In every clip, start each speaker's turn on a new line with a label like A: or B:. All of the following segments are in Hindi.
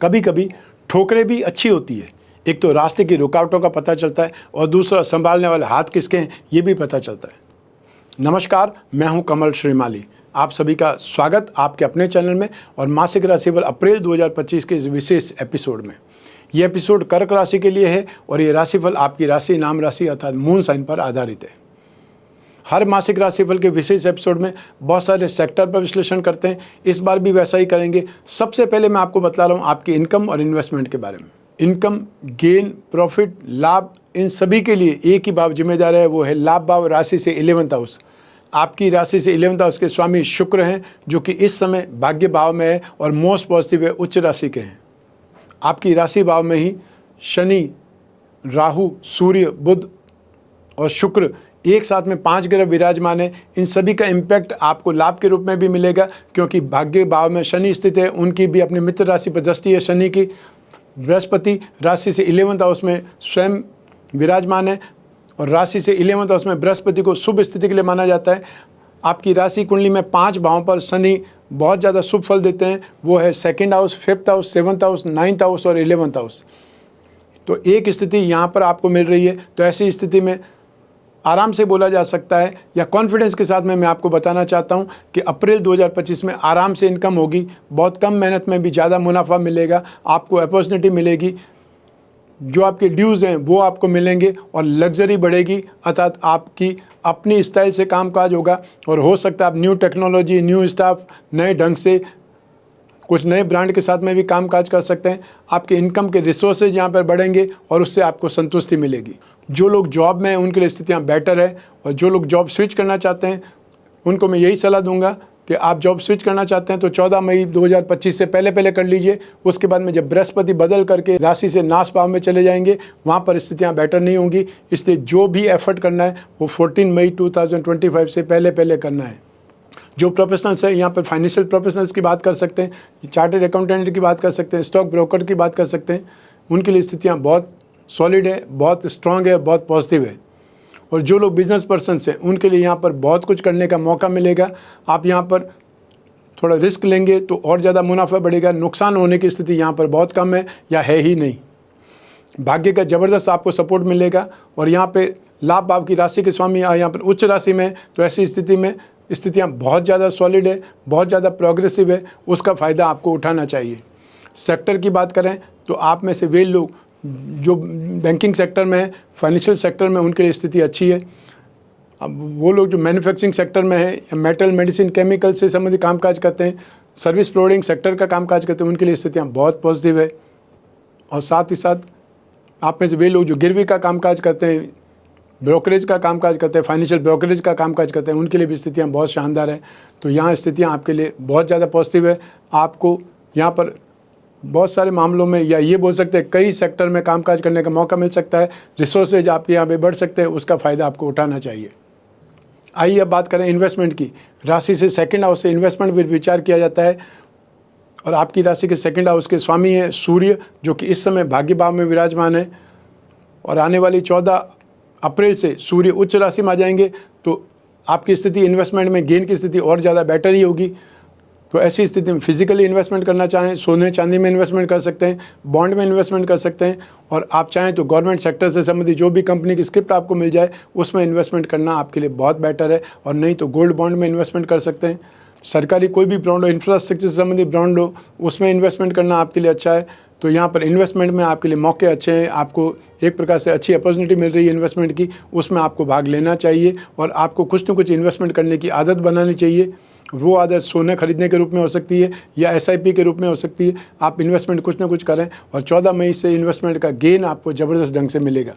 A: कभी कभी ठोकरें भी अच्छी होती है। एक तो रास्ते की रुकावटों का पता चलता है और दूसरा संभालने वाले हाथ किसके हैं ये भी पता चलता है। नमस्कार, मैं हूं कमल श्रीमाली। आप सभी का स्वागत आपके अपने चैनल में और मासिक राशिफल अप्रैल 2025 के इस विशेष एपिसोड में। ये एपिसोड कर्क राशि के लिए है और ये राशिफल आपकी राशि, नाम राशि अर्थात मून साइन पर आधारित है। हर मासिक राशिफल के विशेष एपिसोड में बहुत सारे सेक्टर पर विश्लेषण करते हैं। इस बार भी वैसा ही करेंगे। सबसे पहले मैं आपको बता रहा हूँ आपकी इनकम और इन्वेस्टमेंट के बारे में। इनकम, गेन, प्रॉफिट, लाभ, इन सभी के लिए एक ही भाव जिम्मेदार है, वो है लाभ भाव, राशि से 11th हाउस। आपकी राशि से 11th हाउस के स्वामी शुक्र हैं, जो कि इस समय भाग्य भाव में है और मोस्ट पॉजिटिव है, उच्च राशि के हैं। आपकी राशि भाव में ही शनि, राहु, सूर्य, बुध और शुक्र एक साथ में 5 ग्रह विराजमान है। इन सभी का इम्पैक्ट आपको लाभ के रूप में भी मिलेगा, क्योंकि भाग्य भाव में शनि स्थित है, उनकी भी अपनी मित्र राशि पर दृष्टि है शनि की। बृहस्पति राशि से 11th हाउस में स्वयं विराजमान है और राशि से 11th हाउस में बृहस्पति को शुभ स्थिति के लिए माना जाता है। आपकी राशि कुंडली में 5 भावों पर शनि बहुत ज़्यादा शुभ फल देते हैं, वो है 2nd house, 5th house, 7th house, 9th house और 11th हाउस। तो एक स्थिति यहाँ पर आपको मिल रही है, तो ऐसी स्थिति में आराम से बोला जा सकता है या कॉन्फिडेंस के साथ में मैं आपको बताना चाहता हूँ कि अप्रैल 2025 में आराम से इनकम होगी। बहुत कम मेहनत में भी ज़्यादा मुनाफा मिलेगा, आपको अपॉर्चुनिटी मिलेगी, जो आपके ड्यूज़ हैं वो आपको मिलेंगे और लग्जरी बढ़ेगी, अर्थात आपकी अपनी स्टाइल से कामकाज होगा। और हो सकता है आप न्यू टेक्नोलॉजी, न्यू स्टाफ, नए ढंग से कुछ नए ब्रांड के साथ में भी कामकाज कर सकते हैं। आपके इनकम के रिसोर्सेज यहाँ पर बढ़ेंगे और उससे आपको संतुष्टि मिलेगी। जो लोग जॉब में हैं उनके लिए स्थितियाँ बेटर है, और जो लोग जॉब स्विच करना चाहते हैं उनको मैं यही सलाह दूंगा कि आप जॉब स्विच करना चाहते हैं तो 14 मई 2025 से पहले कर लीजिए। उसके बाद में जब बृहस्पति बदल करके राशि से नाश भाव में चले जाएंगे, वहाँ पर स्थितियाँ बेटर नहीं होंगी। इसलिए जो भी एफर्ट करना है वो 14 मई 2025 से पहले करना है। जो प्रोफेशनल्स है यहाँ पर फाइनेंशियल प्रोफेशनल्स की बात कर सकते हैं, चार्टर्ड अकाउंटेंट की बात कर सकते हैं, स्टॉक ब्रोकर की बात कर सकते हैं, उनके लिए स्थितियाँ बहुत सॉलिड है, बहुत स्ट्रांग है, बहुत पॉजिटिव है। और जो लोग बिजनेस पर्सन्स हैं उनके लिए यहाँ पर बहुत कुछ करने का मौका मिलेगा। आप यहाँ पर थोड़ा रिस्क लेंगे तो और ज़्यादा मुनाफा बढ़ेगा। नुकसान होने की स्थिति यहाँ पर बहुत कम है या है ही नहीं। भाग्य का ज़बरदस्त आपको सपोर्ट मिलेगा और यहाँ पे लाभ भाव की राशि के स्वामी यहाँ पर उच्च राशि में, तो ऐसी स्थिति में स्थितियाँ बहुत ज़्यादा सॉलिड है, बहुत ज़्यादा प्रोग्रेसिव है, उसका फ़ायदा आपको उठाना चाहिए। सेक्टर की बात करें तो आप में से वे लोग जो बैंकिंग सेक्टर में है, फाइनेंशियल सेक्टर में, उनके लिए स्थिति अच्छी है। अब वो लोग जो मैन्युफैक्चरिंग सेक्टर में है या मेटल, मेडिसिन, केमिकल से संबंधित कामकाज करते हैं, सर्विस प्रोवाइडिंग सेक्टर का कामकाज करते हैं, उनके लिए स्थितियाँ बहुत पॉजिटिव है। और साथ ही साथ आप में से वे लोग जो गिरवी का कामकाज करते हैं, ब्रोकरेज का कामकाज करते हैं, फाइनेंशियल ब्रोकरेज का कामकाज करते हैं, उनके लिए भी स्थितियाँ बहुत शानदार है। तो यहाँ स्थितियाँ आपके लिए बहुत ज़्यादा पॉजिटिव है। आपको यहाँ पर बहुत सारे मामलों में, या ये बोल सकते हैं कई सेक्टर में कामकाज करने का मौका मिल सकता है। रिसोर्सेज आपके यहाँ पे बढ़ सकते हैं, उसका फ़ायदा आपको उठाना चाहिए। आइए अब बात करें इन्वेस्टमेंट की। राशि से 2nd हाउस से इन्वेस्टमेंट पर विचार किया जाता है और आपकी राशि के 2nd हाउस के स्वामी हैं सूर्य, जो कि इस समय भाग्य भाव में विराजमान है। और आने वाली 14 अप्रैल से सूर्य उच्च राशि में आ जाएंगे, तो आपकी स्थिति इन्वेस्टमेंट में गेन की स्थिति और ज़्यादा बेटर ही होगी। तो ऐसी स्थिति में फिजिकली इन्वेस्टमेंट करना चाहें, सोने चांदी में इन्वेस्टमेंट कर सकते हैं, बॉन्ड में इन्वेस्टमेंट कर सकते हैं, और आप चाहें तो गवर्नमेंट सेक्टर से संबंधित जो भी कंपनी की स्क्रिप्ट आपको मिल जाए उसमें इन्वेस्टमेंट करना आपके लिए बहुत बेटर है। और नहीं तो गोल्ड बॉन्ड में इन्वेस्टमेंट कर सकते हैं। सरकारी कोई भी बॉन्ड हो, इंफ्रास्ट्रक्चर से संबंधित बॉन्ड हो, उसमें इन्वेस्टमेंट करना आपके लिए अच्छा है। तो यहाँ पर इन्वेस्टमेंट में आपके लिए मौके अच्छे हैं, आपको एक प्रकार से अच्छी अपॉर्चुनिटी मिल रही है इन्वेस्टमेंट की, उसमें आपको भाग लेना चाहिए और आपको कुछ न कुछ इन्वेस्टमेंट करने की आदत बनानी चाहिए। वो आदत सोने खरीदने के रूप में हो सकती है या SIP के रूप में हो सकती है। आप इन्वेस्टमेंट कुछ ना कुछ करें और 14 मई से इन्वेस्टमेंट का गेन आपको ज़बरदस्त ढंग से मिलेगा।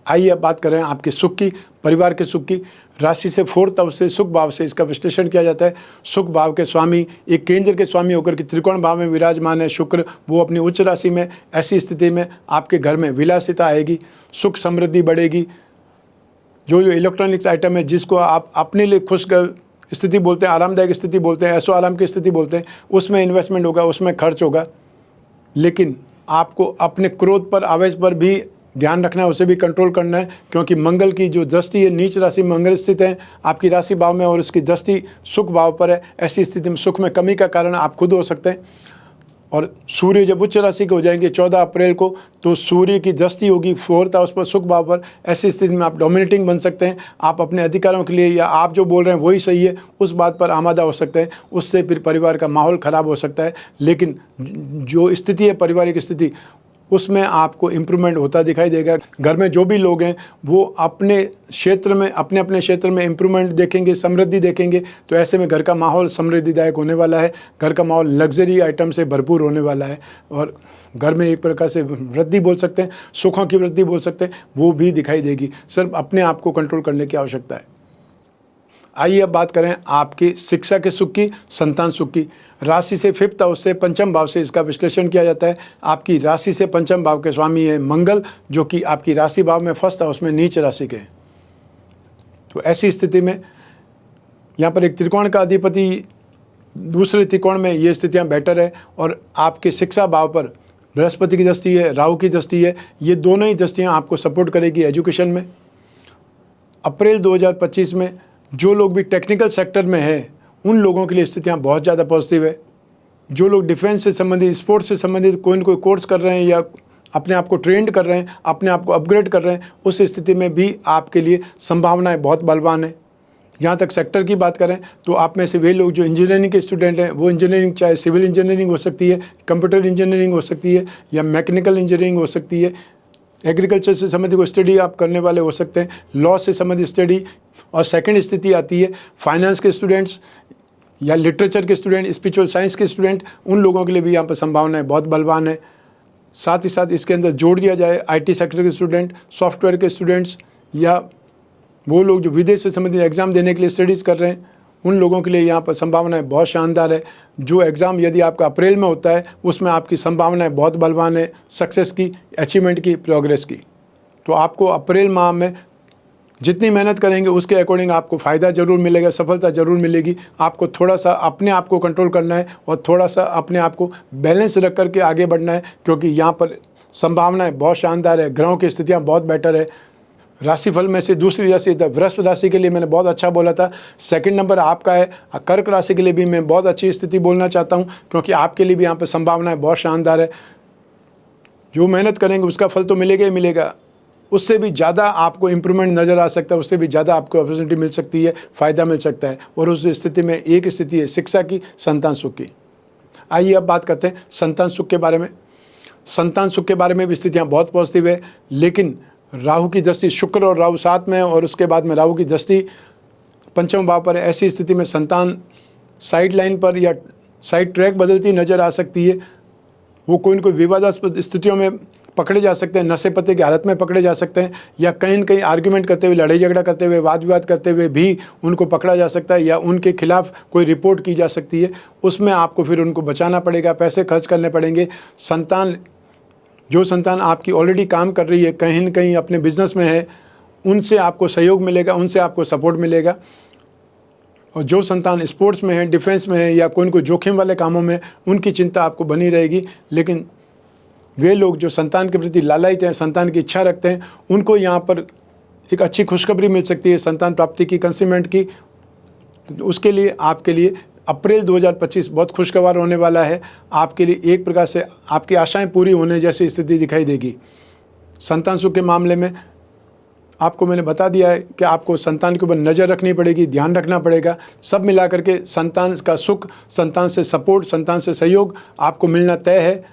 A: आइए अब बात करें आपके सुख की, परिवार के सुख की। राशि से 4th हाउस से सुख भाव से इसका विश्लेषण किया जाता है। सुख भाव के स्वामी एक केंद्र के स्वामी होकर के त्रिकोण भाव में विराजमान है शुक्र, वो अपनी उच्च राशि में। ऐसी स्थिति में आपके घर में विलासिता आएगी, सुख समृद्धि बढ़ेगी। जो इलेक्ट्रॉनिक्स आइटम है जिसको आप अपने लिए खुश स्थिति बोलते हैं, आरामदायक स्थिति बोलते हैं, ऐसो आराम की स्थिति बोलते हैं, उसमें इन्वेस्टमेंट होगा, उसमें खर्च होगा। लेकिन आपको अपने क्रोध पर, आवेश पर भी ध्यान रखना है, उसे भी कंट्रोल करना है, क्योंकि मंगल की जो दृष्टि है, नीच राशि मंगल स्थित है आपकी राशि भाव में और उसकी दृष्टि सुख भाव पर है। ऐसी स्थिति में सुख में कमी का कारण आप खुद हो सकते हैं। और सूर्य जब उच्च राशि के हो जाएंगे 14 अप्रैल को, तो सूर्य की दृष्टि होगी 4th हाउस पर, सुख भाव पर। ऐसी स्थिति में आप डोमिनेटिंग बन सकते हैं, आप अपने अधिकारों के लिए या आप जो बोल रहे हैं वही सही है उस बात पर आमादा हो सकते हैं। उससे फिर परिवार का माहौल ख़राब हो सकता है। लेकिन जो स्थिति है, पारिवारिक स्थिति, उसमें आपको इम्प्रूवमेंट होता दिखाई देगा। घर में जो भी लोग हैं वो अपने क्षेत्र में, अपने अपने क्षेत्र में इम्प्रूवमेंट देखेंगे, समृद्धि देखेंगे। तो ऐसे में घर का माहौल समृद्धिदायक होने वाला है, घर का माहौल लग्जरी आइटम से भरपूर होने वाला है और घर में एक प्रकार से वृद्धि बोल सकते हैं, सुखों की वृद्धि बोल सकते हैं, वो भी दिखाई देगी। सिर्फ अपने आप को कंट्रोल करने की आवश्यकता है। आइए अब बात करें आपकी शिक्षा के सुख की, संतान सुख की। राशि से 5th हाउस से, पंचम भाव से इसका विश्लेषण किया जाता है। आपकी राशि से पंचम भाव के स्वामी है मंगल, जो कि आपकी राशि भाव में 1st हाउस में नीच राशि के हैं। तो ऐसी स्थिति में यहाँ पर एक त्रिकोण का अधिपति दूसरे त्रिकोण में, ये स्थितियाँ बेटर है। और आपके शिक्षा भाव पर बृहस्पति की दृष्टि है, राहु की दृष्टि है, ये दोनों ही दृष्टियाँ आपको सपोर्ट करेगी एजुकेशन में। अप्रैल 2025 में जो लोग भी टेक्निकल सेक्टर में हैं उन लोगों के लिए स्थितियाँ बहुत ज़्यादा पॉजिटिव है। जो लोग डिफेंस से संबंधित, स्पोर्ट्स से संबंधित कोई न कोई कोर्स कर रहे हैं या अपने आप को ट्रेंड कर रहे हैं, अपने आप को अपग्रेड कर रहे हैं, उस स्थिति में भी आपके लिए संभावनाएं बहुत बलवान है। यहाँ तक सेक्टर की बात करें तो आप में से वे लोग जो इंजीनियरिंग के स्टूडेंट हैं, वो इंजीनियरिंग चाहे सिविल इंजीनियरिंग हो सकती है, कंप्यूटर इंजीनियरिंग हो सकती है या मैकेनिकल इंजीनियरिंग हो सकती है, एग्रीकल्चर से संबंधित कोई स्टडी आप करने वाले हो सकते हैं, लॉ से संबंधित स्टडी। और सेकंड स्थिति आती है फाइनेंस के स्टूडेंट्स या लिटरेचर के स्टूडेंट, स्पिरिचुअल साइंस के स्टूडेंट, उन लोगों के लिए भी यहाँ पर संभावनाएं बहुत बलवान है। साथ ही साथ इसके अंदर जोड़ दिया जाए आईटी सेक्टर के स्टूडेंट, सॉफ्टवेयर के स्टूडेंट्स या वो लोग जो विदेश से संबंधित एग्ज़ाम देने के लिए स्टडीज़ कर रहे हैं, उन लोगों के लिए यहाँ पर संभावनाएं बहुत शानदार है। जो एग्ज़ाम यदि आपका अप्रैल में होता है उसमें आपकी संभावनाएं बहुत बलवान है सक्सेस की, अचीवमेंट की, प्रोग्रेस की। तो आपको अप्रैल माह में जितनी मेहनत करेंगे उसके अकॉर्डिंग आपको फ़ायदा ज़रूर मिलेगा, सफलता ज़रूर मिलेगी। आपको थोड़ा सा अपने आप को कंट्रोल करना है और थोड़ा सा अपने आप को बैलेंस रख करके आगे बढ़ना है, क्योंकि यहाँ पर संभावनाएं बहुत शानदार है, ग्रहों की स्थितियाँ बहुत बेटर है। राशिफल में से दूसरी राशि वृश्चिक राशि के लिए मैंने बहुत अच्छा बोला था, 2nd नंबर आपका है। कर्क राशि के लिए भी मैं बहुत अच्छी स्थिति बोलना चाहता हूँ, क्योंकि आपके लिए भी यहाँ पर संभावनाएं बहुत शानदार है। जो मेहनत करेंगे उसका फल तो मिलेगा ही मिलेगा, उससे भी ज़्यादा आपको इम्प्रूवमेंट नज़र आ सकता है, उससे भी ज़्यादा आपको अपॉर्चुनिटी मिल सकती है, फ़ायदा मिल सकता है। और उस स्थिति में एक स्थिति है शिक्षा की, संतान सुख की। आइए अब बात करते हैं संतान सुख के बारे में। संतान सुख के बारे में भी स्थितियाँ बहुत पॉजिटिव है, लेकिन राहु की दृष्टि, शुक्र और राहु साथ में और उसके बाद में राहु की दृष्टि पंचम भाव पर है। ऐसी स्थिति में संतान साइड लाइन पर या साइड ट्रैक बदलती नज़र आ सकती है। वो कोई न कोई विवादास्पद स्थितियों में पकड़े जा सकते हैं, नशे पत्ते की हालत में पकड़े जा सकते हैं, या कहीं न कहीं आर्ग्यूमेंट करते हुए, लड़ाई झगड़ा करते हुए, वाद विवाद करते हुए भी उनको पकड़ा जा सकता है, या उनके खिलाफ कोई रिपोर्ट की जा सकती है। उसमें आपको फिर उनको बचाना पड़ेगा, पैसे खर्च करने पड़ेंगे। जो संतान आपकी ऑलरेडी काम कर रही है, कहीं न कहीं अपने बिजनेस में है, उनसे आपको सहयोग मिलेगा, उनसे आपको सपोर्ट मिलेगा। और जो संतान स्पोर्ट्स में है, डिफेंस में है या कोई न कोई जोखिम वाले कामों में, उनकी चिंता आपको बनी रहेगी। लेकिन वे लोग जो संतान के प्रति लालायित हैं, संतान की इच्छा रखते हैं, उनको यहाँ पर एक अच्छी खुशखबरी मिल सकती है संतान प्राप्ति की, कंसीमेंट की। उसके लिए आपके लिए अप्रैल 2025 बहुत खुशगवार होने वाला है। आपके लिए एक प्रकार से आपकी आशाएं पूरी होने जैसी स्थिति दिखाई देगी। संतान सुख के मामले में आपको मैंने बता दिया है कि आपको संतान के ऊपर नज़र रखनी पड़ेगी, ध्यान रखना पड़ेगा। सब मिला करके संतान का सुख, संतान से सपोर्ट, संतान से सहयोग आपको मिलना तय है।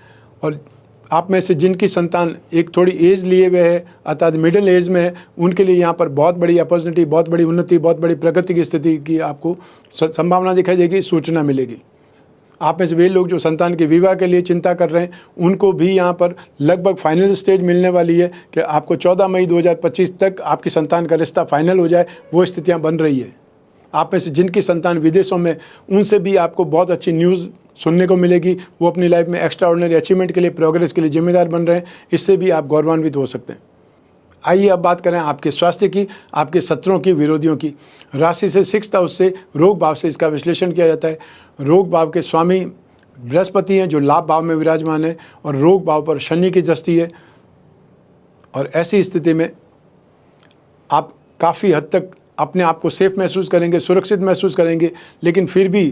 A: और आप में से जिनकी संतान एक थोड़ी एज लिए हुए है, अर्थात मिडिल एज में है, उनके लिए यहाँ पर बहुत बड़ी अपॉर्चुनिटी, बहुत बड़ी उन्नति, बहुत बड़ी प्रगति की स्थिति की आपको संभावना दिखाई देगी, सूचना मिलेगी। आप में से वे लोग जो संतान के विवाह के लिए चिंता कर रहे हैं, उनको भी यहाँ पर लगभग फाइनल स्टेज मिलने वाली है कि आपको 14 मई 2025 तक आपकी संतान का रिश्ता फाइनल हो जाए, वो स्थितियाँ बन रही है। आप में से जिनकी संतान विदेशों में, उनसे भी आपको बहुत अच्छी न्यूज़ सुनने को मिलेगी। वो अपनी लाइफ में एक्स्ट्रा ऑर्डिनरी अचीवमेंट के लिए, प्रोग्रेस के लिए जिम्मेदार बन रहे हैं, इससे भी आप गौरवान्वित हो सकते हैं। आइए अब बात करें आपके स्वास्थ्य की, आपके शत्रुओं की, विरोधियों की। राशि से 6th हाउस से रोग भाव से इसका विश्लेषण किया जाता है। रोग भाव के स्वामी बृहस्पति हैं, जो लाभ भाव में विराजमान है, और रोग भाव पर शनि की दृष्टि है। और ऐसी स्थिति में आप काफ़ी हद तक अपने आप को सेफ महसूस करेंगे, सुरक्षित महसूस करेंगे। लेकिन फिर भी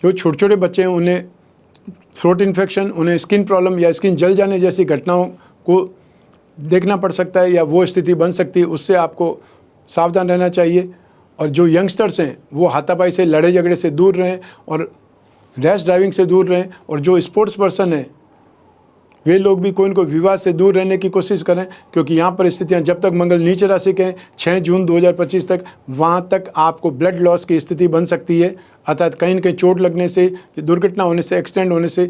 A: जो छोटे छोटे बच्चे हैं उन्हें थ्रोट इन्फेक्शन, उन्हें स्किन प्रॉब्लम या स्किन जल जाने जैसी घटनाओं को देखना पड़ सकता है या वो स्थिति बन सकती है, उससे आपको सावधान रहना चाहिए। और जो यंगस्टर्स हैं वो हाथापाई से, लड़ाई झगड़े से दूर रहें और रैश ड्राइविंग से दूर रहें। और जो स्पोर्ट्स पर्सन हैं वे लोग भी कोई न कोई विवाद से दूर रहने की कोशिश करें, क्योंकि यहाँ पर स्थितियाँ जब तक मंगल नीच राशि के हैं 6 जून 2025 तक, वहाँ तक आपको ब्लड लॉस की स्थिति बन सकती है। अर्थात कहीं न कहीं चोट लगने से, दुर्घटना होने से, एक्सीडेंट होने से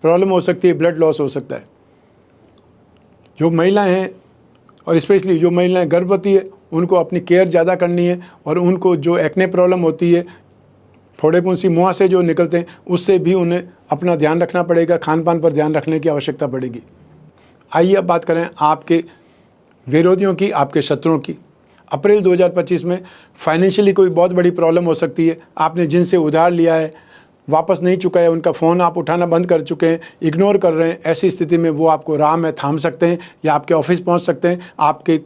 A: प्रॉब्लम हो सकती है, ब्लड लॉस हो सकता है। जो महिलाएं हैं और स्पेशली जो महिलाएं गर्भवती है, उनको अपनी केयर ज़्यादा करनी है। और उनको जो एक्ने प्रॉब्लम होती है, फोड़े फुंसी मुँह से जो निकलते हैं, उससे भी उन्हें अपना ध्यान रखना पड़ेगा, खान पान पर ध्यान रखने की आवश्यकता पड़ेगी। आइए अब बात करें आपके विरोधियों की, आपके शत्रुओं की। अप्रैल 2025 में फाइनेंशियली कोई बहुत बड़ी प्रॉब्लम हो सकती है। आपने जिनसे उधार लिया है वापस नहीं चुका है, उनका फ़ोन आप उठाना बंद कर चुके हैं, इग्नोर कर रहे हैं, ऐसी स्थिति में वो आपको राह में थाम सकते हैं या आपके ऑफिस पहुंच सकते हैं, आपके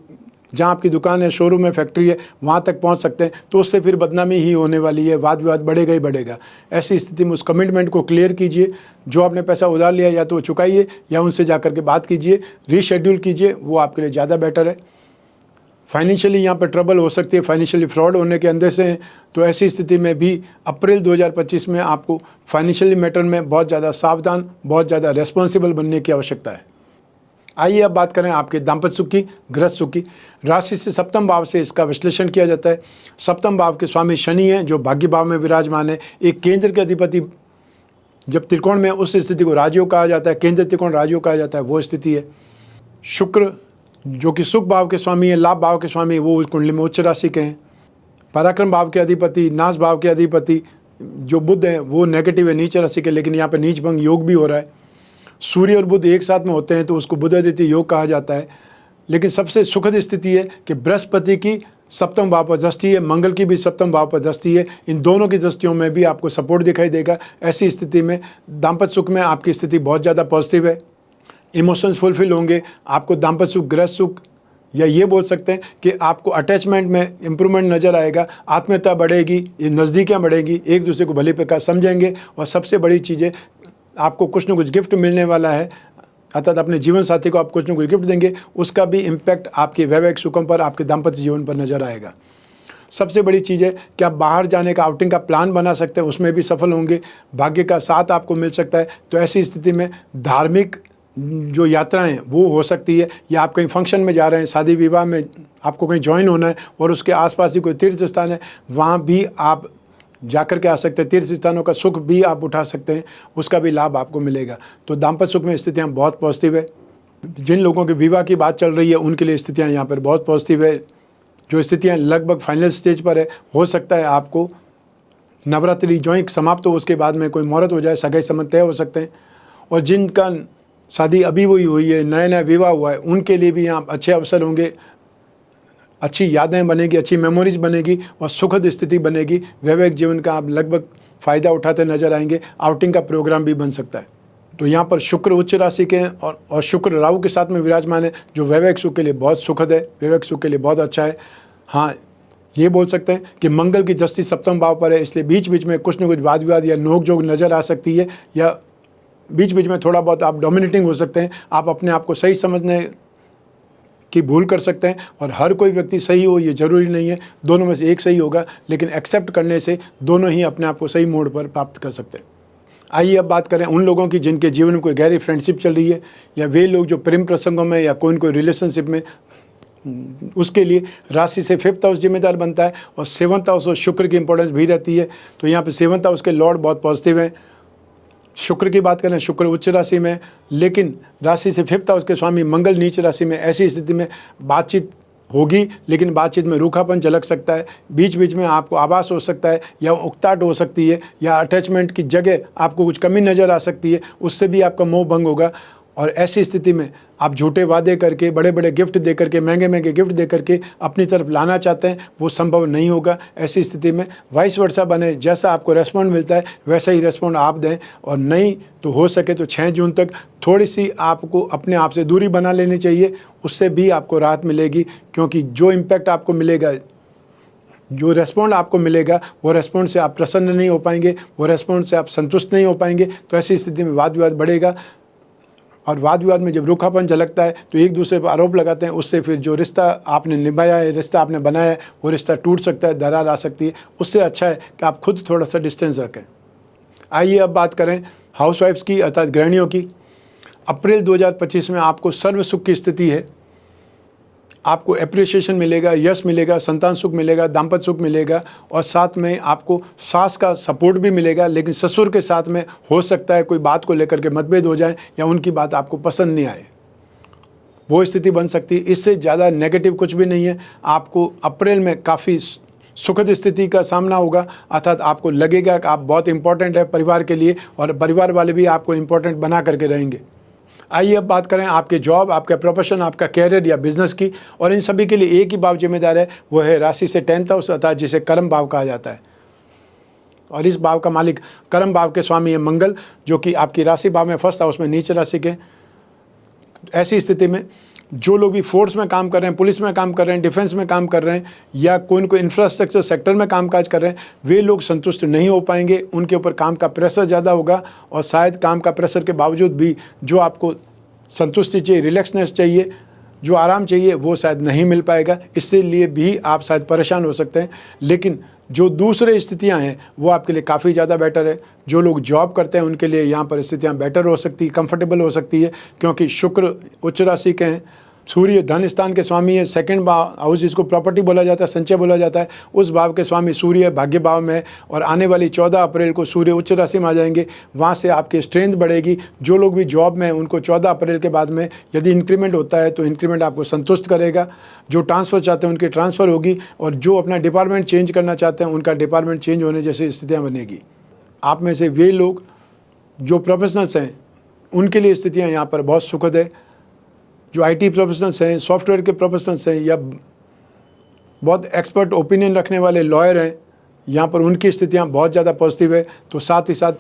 A: जहां आपकी दुकान है, शोरूम है, फैक्ट्री है, वहां तक पहुंच सकते हैं। तो उससे फिर बदनामी ही होने वाली है, वाद विवाद बढ़ेगा ही बढ़ेगा। ऐसी स्थिति में उस कमिटमेंट को क्लियर कीजिए। जो आपने पैसा उधार लिया या तो वो चुकाइए या उनसे जा के बात कीजिए, रीशेड्यूल कीजिए, वो आपके लिए ज़्यादा बेटर है। फाइनेंशियली यहाँ पर ट्रबल हो सकती है, फाइनेंशियली फ्रॉड होने के अंदर से हैं, तो ऐसी स्थिति में भी अप्रैल 2025 में आपको फाइनेंशियली मैटर में बहुत ज़्यादा सावधान, बहुत ज़्यादा रेस्पॉन्सिबल बनने की आवश्यकता है। आइए अब बात करें आपके दाम्पत्य सुख की, गृहस्थ सुख की। राशि से सप्तम भाव से इसका विश्लेषण किया जाता है। सप्तम भाव के स्वामी शनि हैं, जो भाग्य भाव में विराजमान है। एक केंद्र के अधिपति जब त्रिकोण में, उस स्थिति को राजयोग कहा जाता है, केंद्र त्रिकोण राजयोग कहा जाता है, वो स्थिति है। शुक्र जो कि सुख भाव के स्वामी है, लाभ भाव के स्वामी, वो उस कुंडली में उच्च राशि के हैं। पराक्रम भाव के अधिपति, नाश भाव के अधिपति जो बुध हैं, वो नेगेटिव है, नीच राशि के, लेकिन यहाँ पे नीच भंग योग भी हो रहा है। सूर्य और बुध एक साथ में होते हैं तो उसको बुधादित्य योग कहा जाता है। लेकिन सबसे सुखद स्थिति है कि बृहस्पति की सप्तम भाव पर दृष्टि है, मंगल की भी सप्तम भाव पर दृष्टि है। इन दोनों की दृष्टियों में भी आपको सपोर्ट दिखाई देगा। ऐसी स्थिति में दाम्पत्य सुख में आपकी स्थिति बहुत ज़्यादा पॉजिटिव है। इमोशंस फुलफिल होंगे, आपको दाम्पत्य सुख, गृहस्थ सुख, या ये बोल सकते हैं कि आपको अटैचमेंट में इम्प्रूवमेंट नज़र आएगा, आत्मीयता बढ़ेगी, ये नज़दीकियाँ बढ़ेगी, एक दूसरे को भली प्रकार समझेंगे। और सबसे बड़ी चीज़ें, आपको कुछ न कुछ गिफ्ट मिलने वाला है, अर्थात अपने जीवन साथी को आप कुछ न कुछ गिफ्ट देंगे, उसका भी इम्पैक्ट आपके वैवाहिक सुखों पर, आपके दाम्पत्य जीवन पर नजर आएगा। सबसे बड़ी चीज़ है कि आप बाहर जाने का, आउटिंग का प्लान बना सकते हैं, उसमें भी सफल होंगे। भाग्य का साथ आपको मिल सकता है। तो ऐसी स्थिति में धार्मिक जो यात्राएं वो हो सकती है, या आप कहीं फंक्शन में जा रहे हैं, शादी विवाह में आपको कहीं ज्वाइन होना है और उसके आसपास ही कोई तीर्थ स्थान है, वहाँ भी आप जाकर के आ सकते हैं। तीर्थ स्थानों का सुख भी आप उठा सकते हैं, उसका भी लाभ आपको मिलेगा। तो दाम्पत्य सुख में स्थितियाँ बहुत पॉजिटिव है। जिन लोगों के विवाह की बात चल रही है उनके लिए स्थितियाँ यहाँ पर बहुत पॉजिटिव है। जो स्थितियाँ लगभग फाइनल स्टेज पर है, हो सकता है आपको नवरात्रि ज्वाइन समाप्त हो उसके बाद में कोई मुहूर्त हो जाए, सगाई संबंध तय हो सकते हैं। और जिनका शादी अभी हुई है, नया नया विवाह हुआ है, उनके लिए भी यहाँ अच्छे अवसर होंगे, अच्छी यादें बनेगी, अच्छी मेमोरीज बनेगी और सुखद स्थिति बनेगी। वैवाहिक जीवन का आप लगभग फ़ायदा उठाते नजर आएंगे। आउटिंग का प्रोग्राम भी बन सकता है। तो यहाँ पर शुक्र उच्च राशि के हैं और शुक्र राहु के साथ में विराजमान है, जो वैवाहिक सुख के लिए बहुत सुखद है, वैवाहिक सुख के लिए बहुत अच्छा है। हाँ, ये बोल सकते हैं कि मंगल की दृष्टि सप्तम भाव पर है, इसलिए बीच बीच में कुछ न कुछ वाद विवाद या नोक झोंक नज़र आ सकती है, या बीच बीच में थोड़ा बहुत आप डोमिनेटिंग हो सकते हैं। आप अपने आप को सही समझने की भूल कर सकते हैं। और हर कोई व्यक्ति सही हो ये ज़रूरी नहीं है, दोनों में से एक सही होगा, लेकिन एक्सेप्ट करने से दोनों ही अपने आप को सही मोड़ पर प्राप्त कर सकते हैं। आइए अब बात करें उन लोगों की जिनके जीवन में कोई गहरी फ्रेंडशिप चल रही है, या वे लोग जो प्रेम प्रसंगों में या कोई न कोई रिलेशनशिप में, उसके लिए राशि से 5th हाउस जिम्मेदार बनता है और 7th हाउस और शुक्र की इंपॉर्टेंस भी रहती है। तो यहाँ पे 7th हाउस के लॉर्ड बहुत पॉजिटिव हैं। शुक्र की बात करें, शुक्र उच्च राशि में, लेकिन राशि से 5th हाउस के स्वामी मंगल नीच राशि में। ऐसी स्थिति में बातचीत होगी, लेकिन बातचीत में रूखापन झलक सकता है, बीच बीच में आपको आभास हो सकता है, या उकताहट हो सकती है, या अटैचमेंट की जगह आपको कुछ कमी नज़र आ सकती है, उससे भी आपका मोह भंग होगा। और ऐसी स्थिति में आप झूठे वादे करके, बड़े बड़े गिफ्ट दे करके, महंगे महंगे गिफ्ट दे करके अपनी तरफ लाना चाहते हैं, वो संभव नहीं होगा। ऐसी स्थिति में वाइस वर्सा बने, जैसा आपको रेस्पॉन्ड मिलता है वैसा ही रेस्पॉन्ड आप दें। और नहीं तो हो सके तो 6 जून तक थोड़ी सी आपको अपने आप से दूरी बना लेनी चाहिए, उससे भी आपको राहत मिलेगी। क्योंकि जो इम्पैक्ट आपको मिलेगा जो रेस्पॉन्ड आपको मिलेगा वो रेस्पॉन्ड से आप प्रसन्न नहीं हो पाएंगे, वो रेस्पॉन्ड से आप संतुष्ट नहीं हो पाएंगे। तो ऐसी स्थिति में वाद विवाद बढ़ेगा, और वाद विवाद में जब रूखापन झलकता है तो एक दूसरे पर आरोप लगाते हैं, उससे फिर जो रिश्ता आपने निभाया है, रिश्ता आपने बनाया है, वो रिश्ता टूट सकता है, दरार आ सकती है। उससे अच्छा है कि आप खुद थोड़ा सा डिस्टेंस रखें। आइए अब बात करें हाउसवाइफ्स की अर्थात गृहिणियों की। अप्रैल 2025 में आपको सर्व सुख की स्थिति है। आपको अप्रिसिएशन मिलेगा, यश मिलेगा, संतान सुख मिलेगा, दाम्पत्य सुख मिलेगा, और साथ में आपको सास का सपोर्ट भी मिलेगा। लेकिन ससुर के साथ में हो सकता है कोई बात को लेकर के मतभेद हो जाए या उनकी बात आपको पसंद नहीं आए, वो स्थिति बन सकती है। इससे ज़्यादा नेगेटिव कुछ भी नहीं है। आपको अप्रैल में काफ़ी सुखद स्थिति का सामना होगा, अर्थात आपको लगेगा कि आप बहुत इंपॉर्टेंट है परिवार के लिए, और परिवार वाले भी आपको इम्पोर्टेंट बना करके रहेंगे। आइए अब बात करें आपके जॉब, आपका प्रोफेशन, आपका कैरियर या बिजनेस की। और इन सभी के लिए एक ही भाव जिम्मेदार है, वो है राशि से 10th हाउस, अर्थात जिसे कर्म भाव कहा जाता है। और इस भाव का मालिक कर्म भाव के स्वामी है मंगल, जो कि आपकी राशि भाव में 1st हाउस में नीच राशि के। ऐसी स्थिति में जो लोग भी फोर्स में काम कर रहे हैं, पुलिस में काम कर रहे हैं, डिफेंस में काम कर रहे हैं, या कोई न कोई इंफ्रास्ट्रक्चर सेक्टर में कामकाज कर रहे हैं, वे लोग संतुष्ट नहीं हो पाएंगे। उनके ऊपर काम का प्रेशर ज़्यादा होगा, और शायद काम का प्रेशर के बावजूद भी जो आपको संतुष्टि चाहिए, रिलैक्सनेस चाहिए, जो आराम चाहिए, वो शायद नहीं मिल पाएगा। इससे लिए भी आप शायद परेशान हो सकते हैं। लेकिन जो दूसरे स्थितियां हैं वो आपके लिए काफ़ी ज़्यादा बेटर है। जो लोग जॉब करते हैं उनके लिए यहाँ पर स्थितियाँ बेटर हो सकती, कंफर्टेबल हो सकती है, क्योंकि शुक्र उच्च राशि के हैं, सूर्य धन स्थान के स्वामी है, 2nd हाउस जिसको प्रॉपर्टी बोला जाता है, संचय बोला जाता है, उस भाव के स्वामी सूर्य भाग्य भाव में है। और आने वाली 14 अप्रैल को सूर्य उच्च राशि में आ जाएंगे, वहाँ से आपकी स्ट्रेंथ बढ़ेगी। जो लोग भी जॉब में हैं उनको 14 अप्रैल के बाद में यदि इंक्रीमेंट होता है तो इंक्रीमेंट आपको संतुष्ट करेगा। जो ट्रांसफ़र चाहते हैं उनकी ट्रांसफ़र होगी, और जो अपना डिपार्टमेंट चेंज करना चाहते हैं उनका डिपार्टमेंट चेंज होने जैसी स्थितियाँ बनेगी। आप में से वे लोग जो प्रोफेशनल्स हैं उनके लिए स्थितियाँ यहाँ पर बहुत सुखद है। जो आईटी प्रोफेशनल्स हैं, सॉफ्टवेयर के प्रोफेशनल्स हैं, या बहुत एक्सपर्ट ओपिनियन रखने वाले लॉयर हैं, यहाँ पर उनकी स्थितियाँ बहुत ज़्यादा पॉजिटिव है। तो साथ ही साथ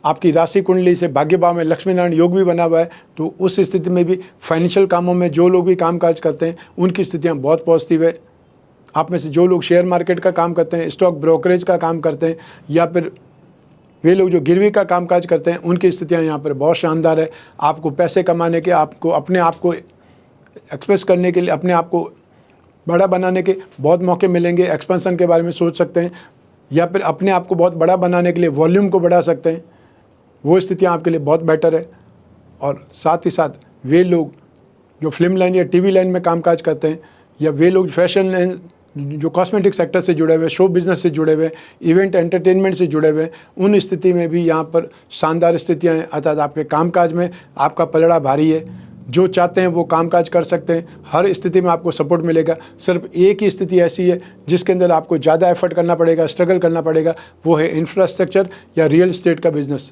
A: आपकी राशि कुंडली से भाग्य भाव में लक्ष्मी नारायण योग भी बना हुआ है, तो उस स्थिति में भी फाइनेंशियल कामों में जो लोग भी कामकाज करते हैं उनकी स्थितियाँ बहुत पॉजिटिव है। आप में से जो लोग शेयर मार्केट का काम करते हैं, स्टॉक ब्रोकरेज का काम करते हैं, या फिर वे लोग जो गिरवी का कामकाज करते हैं, उनकी स्थितियां यहाँ पर बहुत शानदार है। आपको पैसे कमाने के, आपको अपने आप को एक्सप्रेस करने के लिए, अपने आप को बड़ा बनाने के बहुत मौके मिलेंगे। एक्सपेंशन के बारे में सोच सकते हैं, या फिर अपने आप को बहुत बड़ा बनाने के लिए वॉल्यूम को बढ़ा सकते हैं। वो स्थितियाँ आपके लिए बहुत बेटर है। और साथ ही साथ वे लोग जो फिल्म लाइन या टीवी लाइन में कामकाज करते हैं, या वे लोग फैशन लाइन, जो कॉस्मेटिक सेक्टर से जुड़े हुए, शो बिज़नेस से जुड़े हुए, इवेंट एंटरटेनमेंट से जुड़े हुए, उन स्थिति में भी यहाँ पर शानदार स्थितियाँ हैं। अर्थात आपके कामकाज में आपका पलड़ा भारी है। जो चाहते हैं वो कामकाज कर सकते हैं, हर स्थिति में आपको सपोर्ट मिलेगा। सिर्फ एक ही स्थिति ऐसी है जिसके अंदर आपको ज़्यादा एफर्ट करना पड़ेगा, स्ट्रगल करना पड़ेगा, वो है इंफ्रास्ट्रक्चर या रियल एस्टेट का बिजनेस।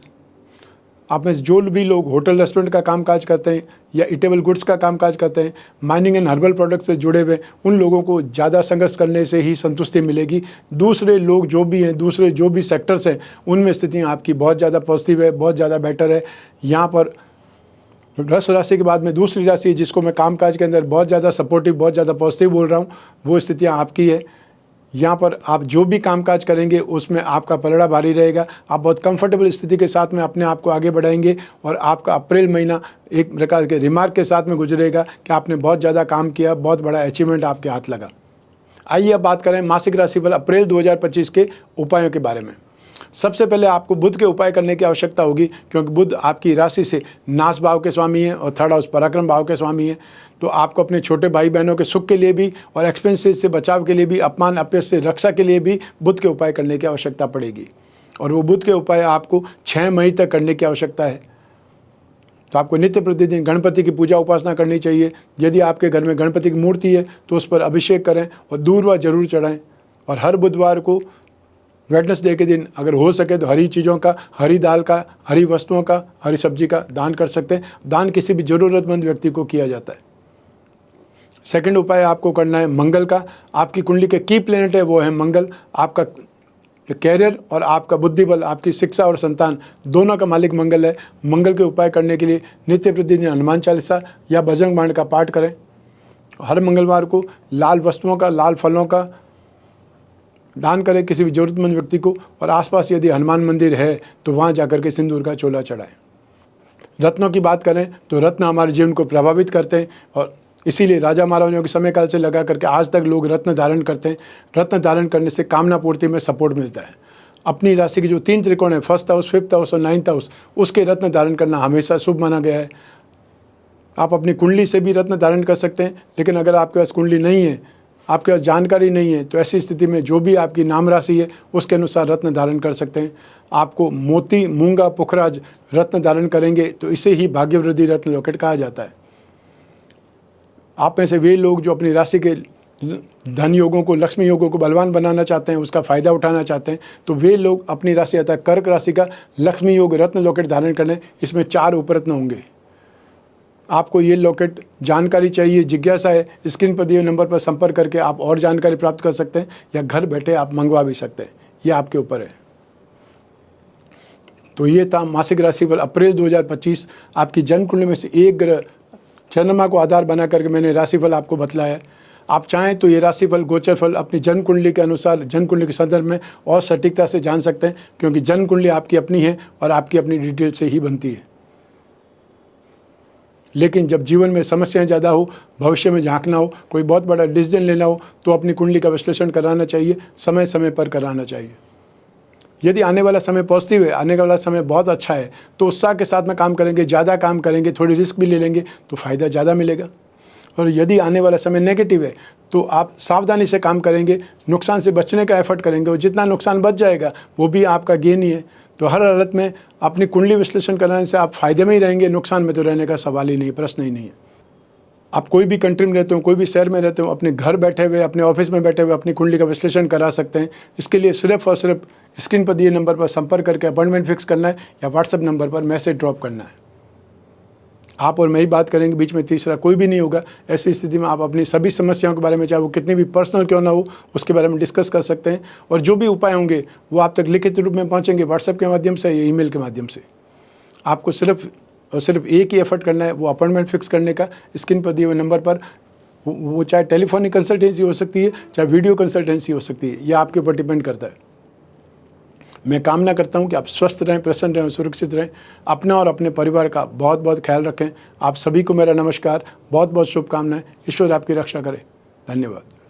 A: आप में जो भी लोग होटल रेस्टोरेंट का कामकाज करते हैं, या ईटेबल गुड्स का कामकाज करते हैं, माइनिंग एंड हर्बल प्रोडक्ट से जुड़े हुए, उन लोगों को ज़्यादा संघर्ष करने से ही संतुष्टि मिलेगी। दूसरे लोग जो भी हैं, दूसरे जो भी सेक्टर्स हैं, उनमें स्थितियाँ आपकी बहुत ज़्यादा पॉजिटिव है, बहुत ज़्यादा बेटर है। यहाँ पर वृष राशि के बाद में दूसरी राशि है जिसको मैं कामकाज के अंदर बहुत ज़्यादा सपोर्टिव, बहुत ज़्यादा पॉजिटिव बोल रहा हूँ, वो स्थितियाँ आपकी है। यहाँ पर आप जो भी कामकाज करेंगे उसमें आपका पलड़ा भारी रहेगा। आप बहुत कंफर्टेबल स्थिति के साथ में अपने आप को आगे बढ़ाएंगे, और आपका अप्रैल महीना एक प्रकार के रिमार्क के साथ में गुजरेगा कि आपने बहुत ज़्यादा काम किया, बहुत बड़ा अचीवमेंट आपके हाथ लगा। आइए अब बात करें मासिक राशिफल अप्रैल 2025 के उपायों के बारे में। सबसे पहले आपको बुध के उपाय करने की आवश्यकता होगी, क्योंकि बुध आपकी राशि से नाश भाव के स्वामी है और 3rd हाउस पराक्रम भाव के स्वामी है। तो आपको अपने छोटे भाई बहनों के सुख के लिए भी, और एक्सपेंसेस से बचाव के लिए भी, अपमान अपयश से रक्षा के लिए भी बुध के उपाय करने की आवश्यकता पड़ेगी। और वो बुध के उपाय आपको 6 मई तक करने की आवश्यकता है। तो आपको नित्य प्रतिदिन गणपति की पूजा उपासना करनी चाहिए। यदि आपके घर में गणपति की मूर्ति है तो उस पर अभिषेक करें और दूर्वा जरूर चढ़ाएं। और हर बुधवार को, वेडनेसडे के दिन अगर हो सके तो हरी चीज़ों का, हरी दाल का, हरी वस्तुओं का, हरी सब्जी का दान कर सकते हैं। दान किसी भी ज़रूरतमंद व्यक्ति को किया जाता है। सेकंड उपाय आपको करना है मंगल का। आपकी कुंडली के की प्लेनेट है वो है मंगल। आपका कैरियर और आपका बुद्धि बल, आपकी शिक्षा और संतान, दोनों का मालिक मंगल है। मंगल के उपाय करने के लिए नित्य प्रतिदिन हनुमान चालीसा या बजरंग बाण का पाठ करें। हर मंगलवार को लाल वस्तुओं का, लाल फलों का दान करें किसी भी ज़रूरतमंद व्यक्ति को, और आसपास यदि हनुमान मंदिर है तो वहाँ जाकर के सिंदूर का चोला चढ़ाएं। रत्नों की बात करें तो रत्न हमारे जीवन को प्रभावित करते हैं, और इसीलिए राजा महाराजाओं के समय काल से लगा करके आज तक लोग रत्न धारण करते हैं। रत्न धारण करने से कामना पूर्ति में सपोर्ट मिलता है। अपनी राशि के जो 3 त्रिकोण है, 1st हाउस, 5th हाउस और 9th हाउस, उसके रत्न धारण करना हमेशा शुभ माना गया है। आप अपनी कुंडली से भी रत्न धारण कर सकते हैं, लेकिन अगर आपके पास कुंडली नहीं है, आपके पास जानकारी नहीं है, तो ऐसी स्थिति में जो भी आपकी नाम राशि है उसके अनुसार रत्न धारण कर सकते हैं। आपको मोती, मूंगा, पुखराज रत्न धारण करेंगे तो इसे ही भाग्यवृद्धि रत्न लॉकेट कहा जाता है। आप में से वे लोग जो अपनी राशि के धन योगों को, लक्ष्मी योगों को बलवान बनाना चाहते हैं, उसका फ़ायदा उठाना चाहते हैं, तो वे लोग अपनी राशि अर्थात कर्क राशि का लक्ष्मी योग रत्न लॉकेट धारण कर लें। इसमें 4 उपरत्न होंगे। आपको ये लॉकेट जानकारी चाहिए, जिज्ञासा है, स्क्रीन पर दिए नंबर पर संपर्क करके आप और जानकारी प्राप्त कर सकते हैं, या घर बैठे आप मंगवा भी सकते हैं, ये आपके ऊपर है। तो ये था मासिक राशिफल अप्रैल 2025। आपकी जन्म कुंडली में से एक ग्रह चंद्रमा को आधार बना करके मैंने राशिफल आपको बतलाया है। आप चाहें तो ये राशिफल, गोचर फल अपनी जन्म कुंडली के अनुसार, जन्म कुंडली के संदर्भ में और सटीकता से जान सकते हैं, क्योंकि जन्म कुंडली आपकी अपनी है और आपकी अपनी डिटेल से ही बनती है। लेकिन जब जीवन में समस्याएं ज़्यादा हो, भविष्य में झांकना हो, कोई बहुत बड़ा डिसीजन लेना हो, तो अपनी कुंडली का विश्लेषण कराना चाहिए, समय समय पर कराना चाहिए। यदि आने वाला समय पॉजिटिव है, आने वाला समय बहुत अच्छा है, तो उत्साह के साथ में काम करेंगे, ज़्यादा काम करेंगे, थोड़ी रिस्क भी ले लेंगे तो फ़ायदा ज़्यादा मिलेगा। और यदि आने वाला समय नेगेटिव है तो आप सावधानी से काम करेंगे, नुकसान से बचने का एफर्ट करेंगे, और जितना नुकसान बच जाएगा वो भी आपका गेन ही है। तो हर हालत में अपनी कुंडली विश्लेषण कराने से आप फ़ायदे में ही रहेंगे, नुकसान में तो रहने का सवाल ही नहीं, प्रश्न ही नहीं है। आप कोई भी कंट्री में रहते हो, कोई भी शहर में रहते हो, अपने घर बैठे हुए, अपने ऑफिस में बैठे हुए अपनी कुंडली का विश्लेषण करा सकते हैं। इसके लिए सिर्फ और सिर्फ स्क्रीन पर दिए नंबर पर संपर्क करके अपॉइंटमेंट फिक्स करना है, या व्हाट्सएप नंबर पर मैसेज ड्रॉप करना है। आप और मैं ही बात करेंगे, बीच में तीसरा कोई भी नहीं होगा। ऐसी स्थिति में आप अपनी सभी समस्याओं के बारे में, चाहे वो कितनी भी पर्सनल क्यों ना हो, उसके बारे में डिस्कस कर सकते हैं, और जो भी उपाय होंगे वो आप तक लिखित रूप में पहुंचेंगे, व्हाट्सएप के माध्यम से या ईमेल के माध्यम से। आपको सिर्फ और सिर्फ एक ही एफर्ट करना है, वो अपॉइंटमेंट फिक्स करने का। स्क्रीन पर दिए हुए नंबर पर, वो चाहे टेलीफोनिक कंसल्टेंसी हो सकती है, चाहे वीडियो कंसल्टेंसी हो सकती है, यह आपके ऊपर डिपेंड करता है। मैं कामना करता हूं कि आप स्वस्थ रहें, प्रसन्न रहें, सुरक्षित रहें। अपना और अपने परिवार का बहुत बहुत ख्याल रखें। आप सभी को मेरा नमस्कार, बहुत बहुत शुभकामनाएं। ईश्वर आपकी रक्षा करे। धन्यवाद।